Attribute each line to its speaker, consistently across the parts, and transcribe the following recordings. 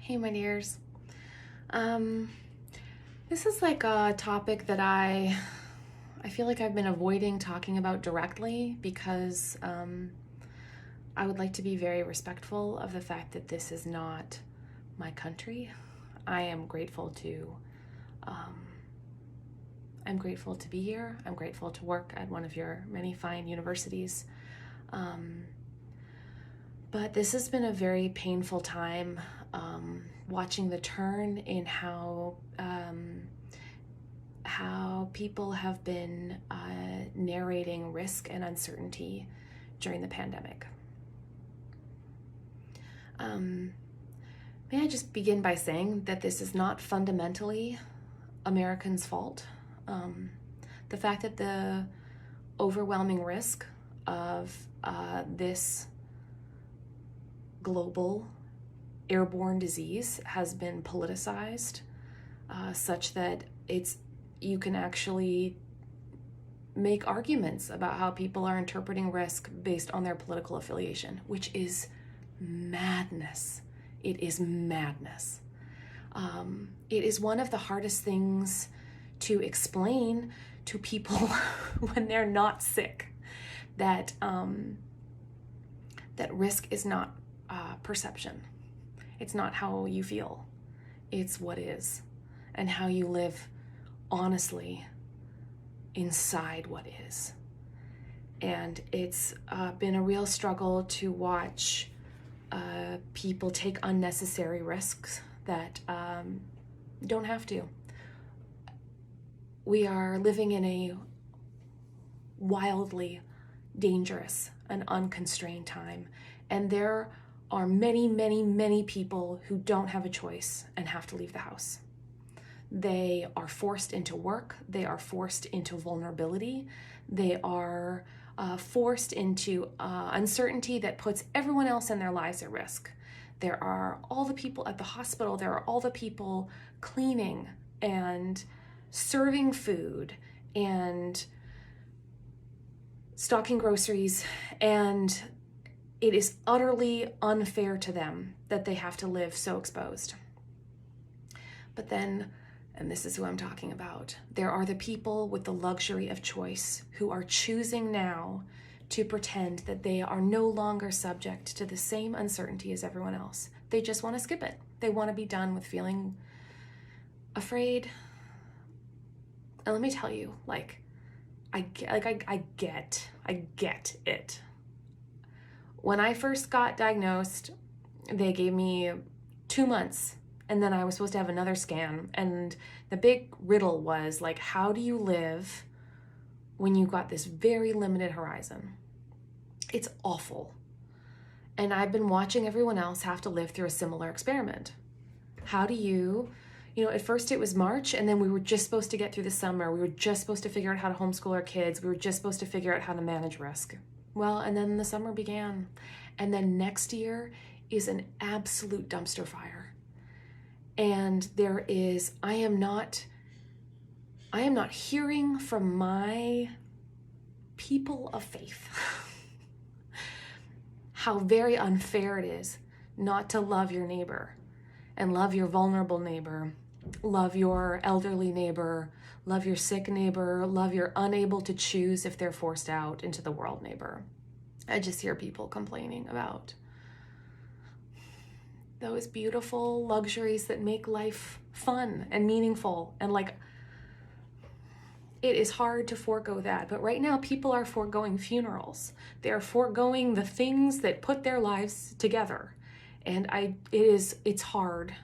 Speaker 1: Hey, my dears. This is like a topic that I feel like I've been avoiding talking about directly because I would like to be very respectful of the fact that this is not my country. I am grateful to I'm grateful to be here. I'm grateful to work at one of your many fine universities. But this has been a very painful time, watching the turn in how people have been narrating risk and uncertainty during the pandemic. May I just begin by saying that this is not fundamentally Americans' fault. The fact that the overwhelming risk of this global airborne disease has been politicized such that you can actually make arguments about how people are interpreting risk based on their political affiliation, which is madness. It is madness. It is one of the hardest things to explain to people when they're not sick, that risk is not perception. It's not how you feel. It's what is, and how you live honestly inside what is. And it's been a real struggle to watch people take unnecessary risks that don't have to. We are living in a wildly dangerous and unconstrained time, and there are many, many, many people who don't have a choice and have to leave the house. They are forced into work. They are forced into vulnerability. They are forced into uncertainty that puts everyone else in their lives at risk. There are all the people at the hospital. There are all the people cleaning and serving food and stocking groceries, and it is utterly unfair to them that they have to live so exposed. But then, and this is who I'm talking about, there are the people with the luxury of choice who are choosing now to pretend that they are no longer subject to the same uncertainty as everyone else. They just want to skip it. They want to be done with feeling afraid. And let me tell you, I get it. When I first got diagnosed, they gave me 2 months, and then I was supposed to have another scan. And the big riddle was, how do you live when you've got this very limited horizon? It's awful. And I've been watching everyone else have to live through a similar experiment. How do you, at first it was March, and then we were just supposed to get through the summer. We were just supposed to figure out how to homeschool our kids. We were just supposed to figure out how to manage risk. Well, and then the summer began. And then next year is an absolute dumpster fire. And I am not hearing from my people of faith how very unfair it is not to love your neighbor and love your vulnerable neighbor, love your elderly neighbor, love your sick neighbor, love your unable to choose if they're forced out into the world neighbor. I just hear people complaining about those beautiful luxuries that make life fun and meaningful. And it is hard to forego that. But right now, people are foregoing funerals. They are foregoing the things that put their lives together. And it's hard.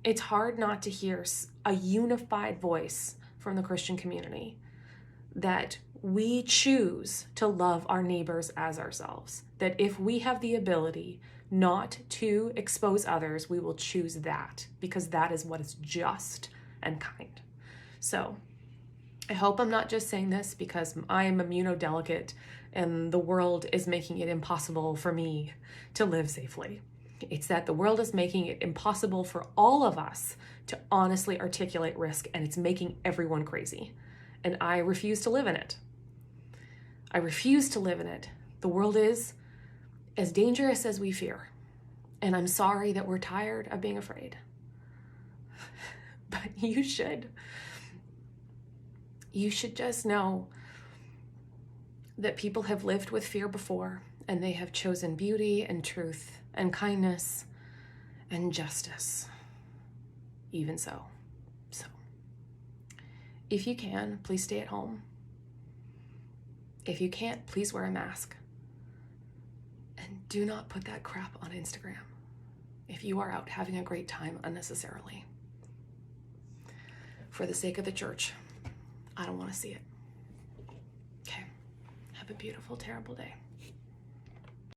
Speaker 1: It's hard not to hear a unified voice from the Christian community that we choose to love our neighbors as ourselves. That if we have the ability not to expose others, we will choose that, because that is what is just and kind. So I hope I'm not just saying this because I am immunodelicate and the world is making it impossible for me to live safely. It's that the world is making it impossible for all of us to honestly articulate risk, and it's making everyone crazy. And I refuse to live in it. I refuse to live in it. The world is as dangerous as we fear. And I'm sorry that we're tired of being afraid. But you should just know that people have lived with fear before, and they have chosen beauty and truth and kindness and justice. Even so. So, if you can, please stay at home. If you can't, please wear a mask. And do not put that crap on Instagram if you are out having a great time unnecessarily. For the sake of the church, I don't want to see it. Okay. Have a beautiful, terrible day.